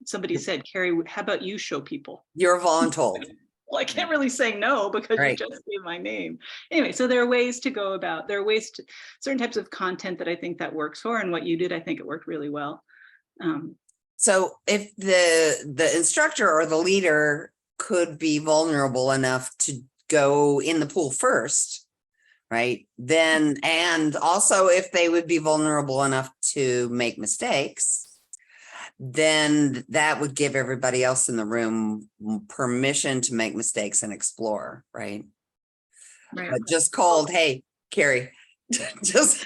Somebody said, Carrie, how about you show people? You're voluntold. Well, I can't really say no because Right. You just gave my name. Anyway, so there are ways to go about, there are ways to certain types of content that I think that works for, and what you did, I think it worked really well. So if the instructor or the leader could be vulnerable enough to go in the pool first, right? Then, and also if they would be vulnerable enough to make mistakes, then that would give everybody else in the room permission to make mistakes and explore, right? Right. But just cold, hey, Carrie, just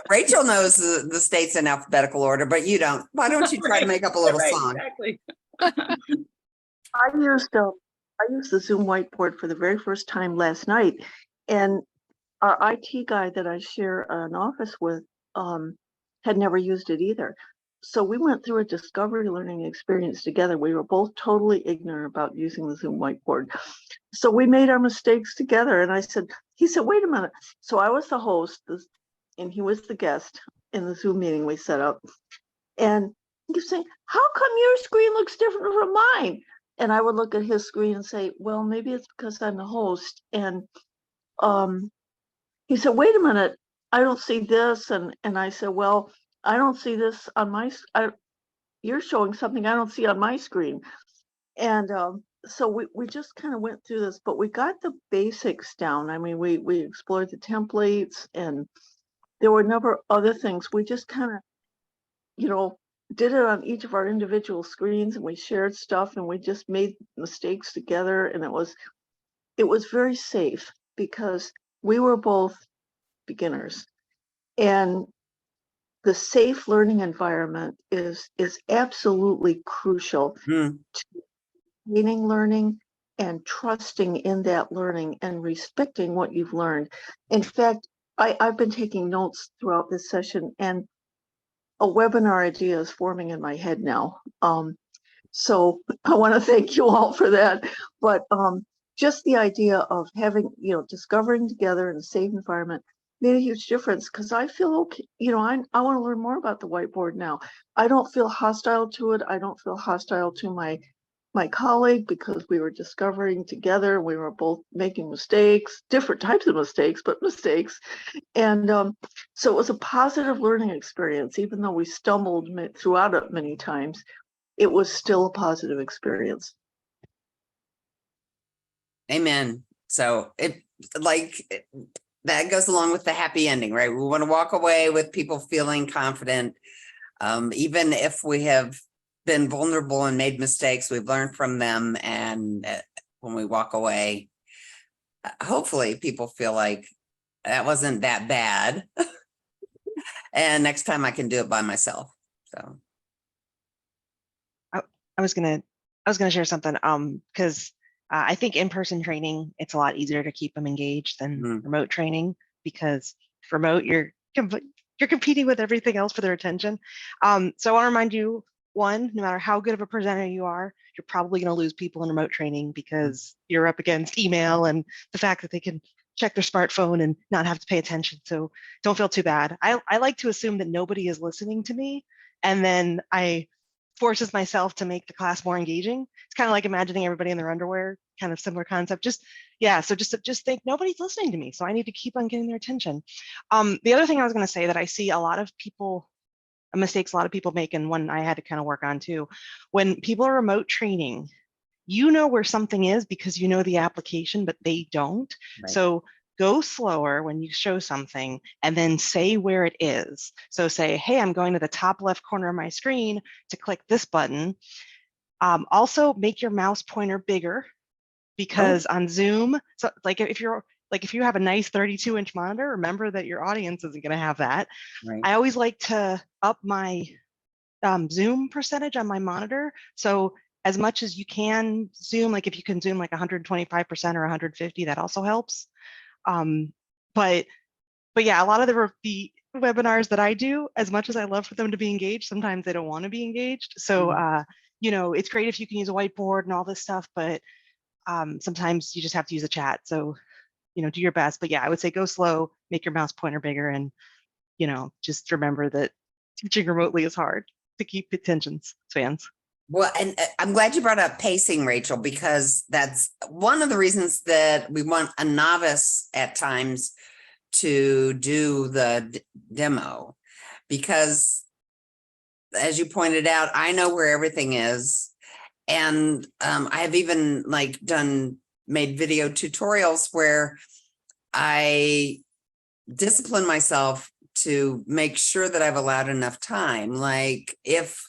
Rachel knows the states in alphabetical order, but you don't. Why don't you try to make up a little song? Exactly. I used the Zoom whiteboard for the very first time last night, and our IT guy that I share an office with had never used it either. so we went through a discovery learning experience together. We were both totally ignorant about using the Zoom whiteboard. So we made our mistakes together. And he said, wait a minute. So I was the host and he was the guest in the Zoom meeting we set up. And he kept saying, how come your screen looks different from mine? And I would look at his screen and say, well, maybe it's because I'm the host. And he said, wait a minute, I don't see this. And I said, well, I don't see this on you're showing something I don't see on my screen. And so we just kind of went through this, but we got the basics down. I mean, we explored the templates and there were a number of other things. We just kind of, did it on each of our individual screens, and we shared stuff and we just made mistakes together. And it was very safe because we were both beginners. And the safe learning environment is absolutely crucial to gaining learning and trusting in that learning and respecting what you've learned. In fact, I've been taking notes throughout this session, and a webinar idea is forming in my head now. So I want to thank you all for that. But just the idea of having, discovering together in a safe environment made a huge difference, because I feel okay. I want to learn more about the whiteboard now. I don't feel hostile to it. I don't feel hostile to my colleague, because we were discovering together. We were both making mistakes, different types of mistakes, but mistakes. And so it was a positive learning experience. Even though we stumbled throughout it many times, it was still a positive experience. Amen. So that goes along with the happy ending, right? We want to walk away with people feeling confident. Even if we have been vulnerable and made mistakes, we've learned from them. And when we walk away, hopefully people feel like that wasn't that bad. And next time I can do it by myself. So I was gonna share something because I think in-person training, it's a lot easier to keep them engaged than remote training, because remote you're competing with everything else for their attention. So I want to remind you, one, no matter how good of a presenter you are, you're probably going to lose people in remote training because you're up against email and the fact that they can check their smartphone and not have to pay attention. So don't feel too bad. I like to assume that nobody is listening to me, and then I forces myself to make the class more engaging. It's kind of like imagining everybody in their underwear, kind of similar concept. So just think nobody's listening to me, so I need to keep on getting their attention. The other thing I was going to say that I see a lot of mistakes a lot of people make, and one I had to kind of work on too, when people are remote training, you know where something is because you know the application, but they don't. Right. So go slower when you show something and then say where it is. So say, hey, I'm going to the top left corner of my screen to click this button. Also make your mouse pointer bigger, because on Zoom, so if you have a nice 32-inch monitor, remember that your audience isn't going to have that. Right. I always like to up my zoom percentage on my monitor. So as much as you can zoom, like if you can zoom like 125% or 150, that also helps. But yeah, a lot of the webinars that I do, as much as I love for them to be engaged, sometimes they don't want to be engaged. So, it's great if you can use a whiteboard and all this stuff, but sometimes you just have to use a chat. So, do your best. But yeah, I would say go slow, make your mouse pointer bigger, and, just remember that teaching remotely is hard to keep attention spans. Well, and I'm glad you brought up pacing, Rachel, because that's one of the reasons that we want a novice at times to do the demo, because as you pointed out, I know where everything is. And I have even made video tutorials where I discipline myself to make sure that I've allowed enough time. Like if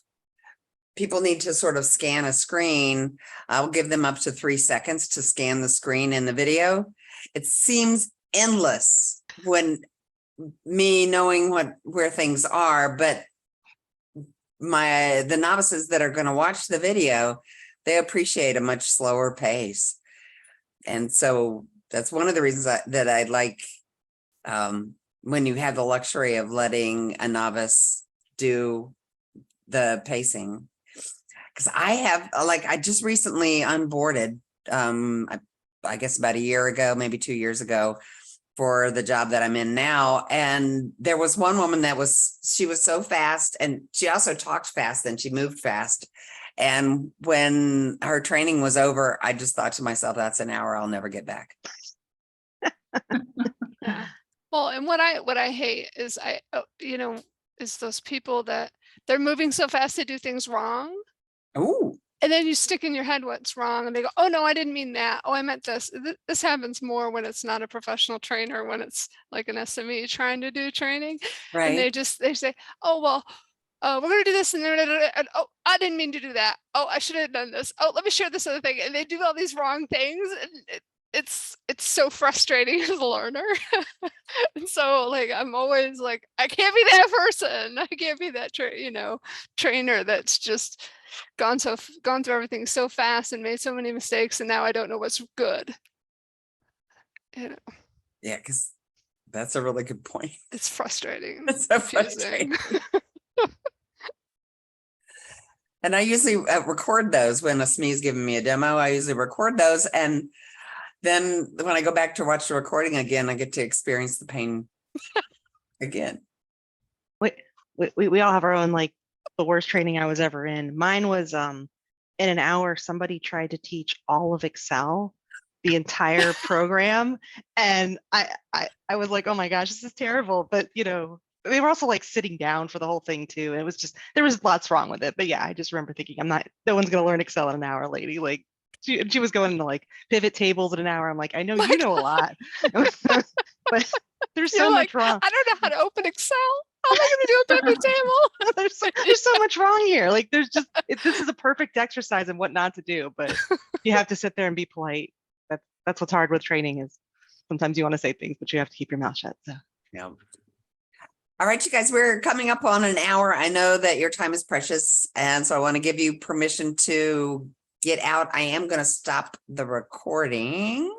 people need to sort of scan a screen, I'll give them up to 3 seconds to scan the screen in the video. It seems endless when me knowing where things are, but the novices that are going to watch the video, they appreciate a much slower pace. And so that's one of the reasons that I like when you have the luxury of letting a novice do the pacing. Because I have, like, I just recently onboarded, I guess about a year ago, maybe 2 years ago, for the job that I'm in now. And there was one woman she was so fast, and she also talked fast and she moved fast. And when her training was over, I just thought to myself, that's an hour I'll never get back. Yeah. Well, and what I hate is is those people that they're moving so fast they do things wrong. Oh, And then you stick in your head what's wrong, and they go, oh no, I didn't mean that. Oh, I meant this. This happens more when it's not a professional trainer, when it's like an SME trying to do training. And right. they say, oh, well, we're going to do this. And oh, I didn't mean to do that. Oh, I should have done this. Oh, let me share this other thing. And they do all these wrong things. And it's so frustrating as a learner. And so like, I'm always like, I can't be that person. I can't be that trainer that's just gone through everything so fast and made so many mistakes, and now I don't know what's good. Yeah, because that's a really good point. It's frustrating. It's so confusing. frustrating. And I usually record those when a SME is giving me a demo. I usually record those, and then when I go back to watch the recording again, I get to experience the pain again. We all have our own, like, the worst training I was ever in. Mine was in an hour, somebody tried to teach all of Excel, the entire program. And I was like, oh my gosh, this is terrible. But they were also like sitting down for the whole thing too. And it was just, there was lots wrong with it. But yeah, I just remember thinking, no one's gonna learn Excel in an hour, lady. Like she was going into like pivot tables in an hour. I'm like, I know you know a lot. But there's so much wrong. I don't know how to open Excel. How am I going to do a pivot table? there's so much wrong here. Like this is a perfect exercise in what not to do, but you have to sit there and be polite. That's what's hard with training, is sometimes you want to say things, but you have to keep your mouth shut. So Yeah. All right, you guys, we're coming up on an hour. I know that your time is precious, and so I want to give you permission to get out. I am going to stop the recording.